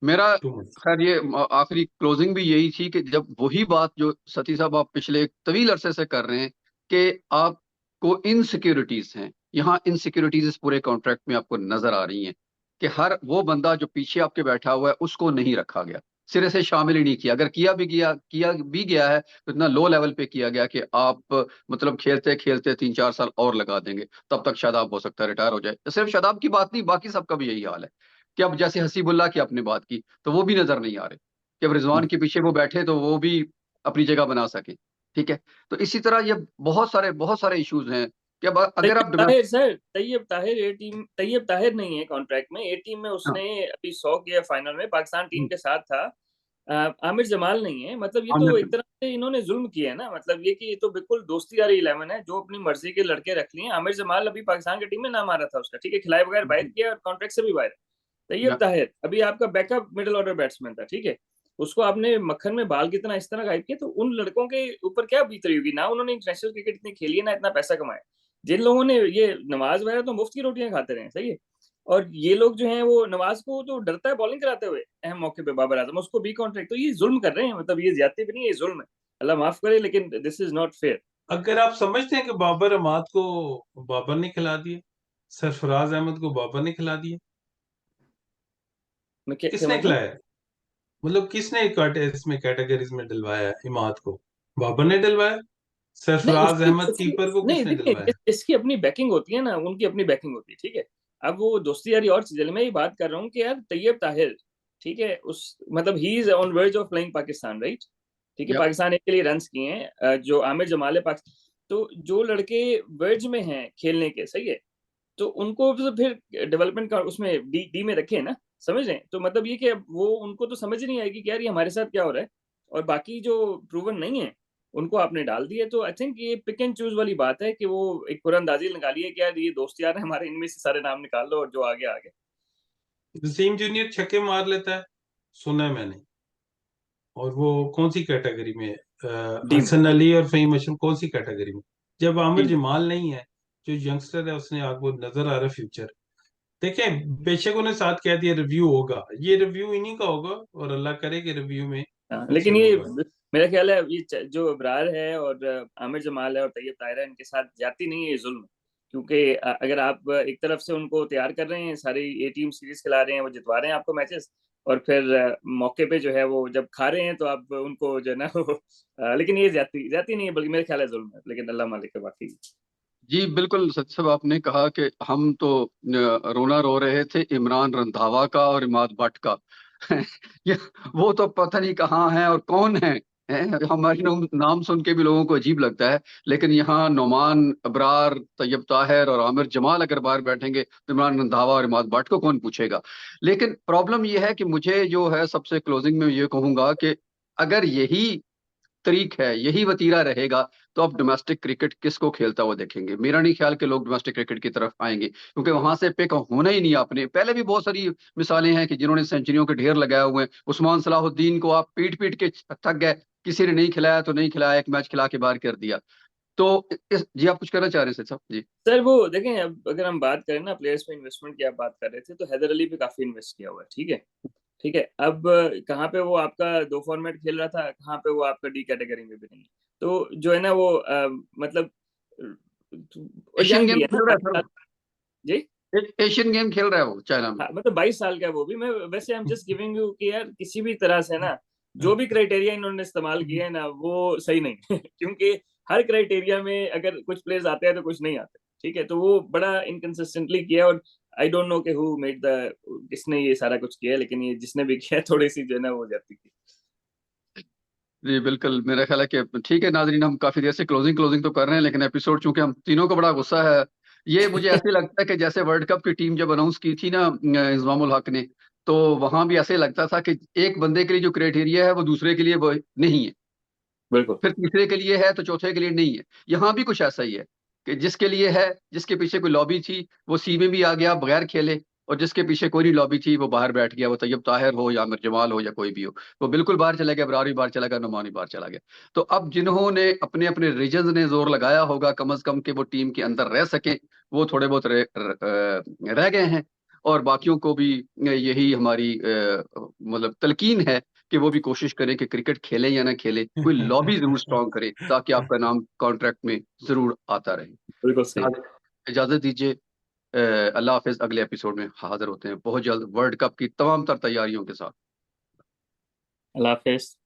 मेरा टू मच। खैर ये आखिरी क्लोजिंग भी यही थी कि जब वही बात जो सती साहब आप पिछले एक तवील अरसे से कर रहे हैं कि आपको इनसिक्योरिटीज हैं, यहाँ इनसिक्योरिटीज इस पूरे कॉन्ट्रैक्ट में आपको नजर आ रही हैं कि हर वो बंदा जो पीछे आपके बैठा हुआ है उसको नहीं रखा गया, सिरे से शामिल ही नहीं किया। अगर किया भी गया है तो इतना लो लेवल पे किया गया कि आप मतलब खेलते खेलते 3-4 साल और लगा देंगे, तब तक शादाब हो सकता है रिटायर हो जाए। तो सिर्फ शादाब की बात नहीं, बाकी सबका भी यही हाल है कि अब जैसे हसीबुल्ला की आपने बात की तो वो भी नजर नहीं आ रहे कि अब रिजवान के पीछे वो बैठे तो वो भी अपनी जगह बना सके। ठीक है, तो इसी तरह ये बहुत सारे इश्यूज हैं कि अब अगर आप ताहिर सर, तैयब ताहिर ए टीम, तैयब ताहिर नहीं है कॉन्ट्रैक्ट में, ए टीम में उसने अभी 100 किया फाइनल में, पाकिस्तान टीम के साथ था। आमिर जमाल नहीं है। मतलब ये तो एक तरह से इन्होंने जुल्म किया है ना, मतलब ये कि ये तो बिल्कुल दोस्ती वाली 11 है, जो अपनी मर्जी के लड़के रख लिए। आमिर जमाल अभी पाकिस्तान की टीम में नाम आ रहा था उसका, ठीक है, खिलाए बगैर बाहर किया और कॉन्ट्रैक्ट से भी बाहर। तैयब ताहिर अभी आपका बैकअप मिडिल ऑर्डर बैट्समैन था, ठीक है, उसको आपने मक्खन में बाल कितना इस तरह गायब किया, तो उन लड़कों के ऊपर क्या बीत रही होगी ना। उन्होंने इंटरनेशनल क्रिकेट इतनी खेली है ना, इतना पैसा कमाया। जिन लोगों ने ये नवाज वगैरह तो मुफ्त की रोटियां खाते रहे, सही है, और ये लोग जो हैं वो नवाज को तो डरता है बॉलिंग कराते हुए अहम मौके पे, बाबर आजम, उसको बी कॉन्ट्रैक्ट। तो ये जुल्म कर रहे हैं, मतलब ये ज्यादती भी नहीं है, ये जुल्म है, अल्लाह माफ करे, लेकिन दिस इज नॉट फेयर। अगर आप समझते हैं कि बाबर अमाद को बाबर ने खिला दिए, सरफराज अहमद को बाबर ने खिला दिए, मैं क्या किसने मतलब? खिलाया? मतलब किसने इसमें कैटेगरीज में डलवाया इमाद को? बाबर ने डलवाया। नहीं सरफराज उसकी अहमद उसकी कीपर को नहीं, किसने देखिए डलवाया? इसकी अपनी बैकिंग होती है ना, उनकी अपनी बैकिंग होती है, ठीक है। अब वो दोस्ती यारी और चीजें, मैं ये बात कर रहा हूँ कि यार तैयब ताहिर, ठीक है, उस मतलब he is on verge of playing Pakistan, right, ठीक है, यप, पाकिस्तान के लिए रन किए हैं। जो आमिर जमाल है तो जो लड़के वर्ज में हैं खेलने के, सही है, तो उनको तो फिर डेवलपमेंट का उसमें डी में रखे ना, समझ रहे हैं? तो मतलब ये कि अब वो उनको तो समझ नहीं आएगी कि यार ये हमारे साथ क्या हो रहा है, और बाकी जो प्रूवन नहीं है उनको आपने डाल दिया। तो आई थिंक ये पिक एंड चूज वाली बात है कि वो एक कुरानंदाजी निकाली है कि यार ये दोस्त यार है हमारे, इनमें से सारे नाम निकाल लो और जो आगे आगे। वसीम जूनियर छक्के मार लेता है, सुना है मैंने। और वो कौन सी कैटेगरी में? डी में, हसन अली और फहीम अशरफ कौन सी कैटेगरी में? जब आमिर डी में। जमाल नहीं है, जो यंगस्टर है, उसने आपको नजर आ रहा है फ्यूचर। देखें, बेशक उन्हें साथ कह दिया रिव्यू होगा, ये रिव्यू इन्हीं का होगा, और अल्लाह करे कि रिव्यू में हाँ, कुछ लेकिन ये होगा। मेरा ख्याल है ये जो अबरार है और आमिर जमाल है और तैयब ताहिरा, इनके साथ जाती नहीं है ये जुल्म। क्योंकि अगर आप एक तरफ से उनको तैयार कर रहे हैं, सारी ए टीम सीरीज खिला रहे हैं, वो जितवा रहे हैं आपको मैचेस, और फिर मौके पे जो है वो जब खा रहे हैं तो आप उनको जो है ना वो लेकिन ये जाती जाती नहीं है, बल्कि मेरे ख्याल है जुल्म है, लेकिन अल्लाह मालिक है बाकी। जी बिल्कुल सच साहब, आपने कहा कि हम तो रोना रो रहे थे इमरान रंधावा का और इमाद भट्ट का। ये वो तो पता नहीं कहाँ है और कौन है, हमारे नाम सुन के भी लोगों को अजीब लगता है। लेकिन यहाँ नोमान, अबरार, तैयब ताहिर और आमिर जमाल अगर बाहर बैठेंगे तो इमरान रंधावा और इमाद भट्ट को कौन पूछेगा। लेकिन प्रॉब्लम ये है कि मुझे जो है सबसे क्लोजिंग में ये कहूंगा कि अगर यही तरीक है, यही वतीरा रहेगा, तो अब डोमेस्टिक क्रिकेट किसको खेलता हुआ देखेंगे। मेरा नहीं ख्याल कि लोग डोमेस्टिक क्रिकेट की तरफ आएंगे, क्योंकि वहां से पिक होना ही नहीं। आपने पहले भी बहुत सारी मिसालें हैं कि जिन्होंने सेंचुरियों के ढेर लगाए हुए हैं। उस्मान सलाहुद्दीन को आप पीट पीट के थक गए, किसी ने नहीं खिलाया तो नहीं खिलाया, एक मैच खिला के बाहर कर दिया। तो जी आप कुछ कहना चाह रहे थे साहब जी? सर वो देखें, अब अगर हम बात करें ना प्लेयर्स पे इन्वेस्टमेंट की आप बात कर रहे थे, तो हैदर अली पे काफी इन्वेस्ट किया हुआ है, ठीक है। ठीक है, अब कहाँ पे वो आपका दो फॉर्मेट खेल रहा था, कहाँ पे वो आपका डी कैटेगरी में भी नहीं है। तो जो है ना वो मतलब एशियन यंग भी गेम है ना, खेल रहा 22 है साल। जी। सर, एशियन गेम खेल रहा है वो चाइना में। हाँ, मतलब 22 साल का है वो भी। मैं वैसे I am just giving you कि यार किसी भी तरह से ना जो भी क्राइटेरिया इन्होंने इस्तेमाल किए हैं ना वो सही नहीं है। क्योंकि हर क्राइटेरिया में अगर कुछ प्लेयर्स आते हैं तो कुछ नहीं आते, ठीक है। तो वो बड़ा इनकंसिस्टेंटली किया, और आई डोंट नो कि हु मेड द, किसने ये सारा कुछ किया, लेकिन ये जिसने भी किया थोड़ी सी जो है ना वो जाती थी। जी बिल्कुल, मेरा ख्याल है कि ठीक है नाजरीन, हम काफी देर से क्लोजिंग क्लोजिंग तो कर रहे हैं, लेकिन एपिसोड चूंकि हम तीनों को बड़ा गुस्सा है। ये मुझे ऐसे लगता है कि जैसे वर्ल्ड कप की टीम जब अनाउंस की थी ना इंजमामुल हक ने, तो वहां भी ऐसे लगता था कि एक बंदे के लिए जो क्राइटेरिया है वो दूसरे के लिए वो नहीं है, बिल्कुल। फिर तीसरे के लिए है तो चौथे के लिए नहीं है। यहाँ भी कुछ ऐसा ही है कि जिसके लिए है, जिसके पीछे कोई लॉबी थी, वो सी में भी आ गया बगैर खेले, और जिसके पीछे कोई नहीं लॉबी थी वो बाहर बैठ गया, वो तैयब ताहिर हो या आमिर जमाल हो या कोई भी हो, वो बिल्कुल बाहर चला गया, अबरार भी बाहर चला गया, नुमान भी बाहर चला गया। तो अब जिन्होंने अपने अपने रीजन ने जोर लगाया होगा कम अज कम कि वो टीम के अंदर रह सके, वो थोड़े बहुत रह गए हैं। और बाकियों को भी यही हमारी मतलब तलकीन है कि वो भी कोशिश करें कि क्रिकेट खेलें या ना खेलें, कोई लॉबी जरूर स्ट्रांग करे ताकि आपका नाम कॉन्ट्रैक्ट में जरूर आता रहे। बिल्कुल सही। इजाजत दीजिए, अल्लाह हाफिज। अगले एपिसोड में हाजिर होते हैं बहुत जल्द वर्ल्ड कप की तमाम तर तैयारियों के साथ। अल्लाह हाफिज।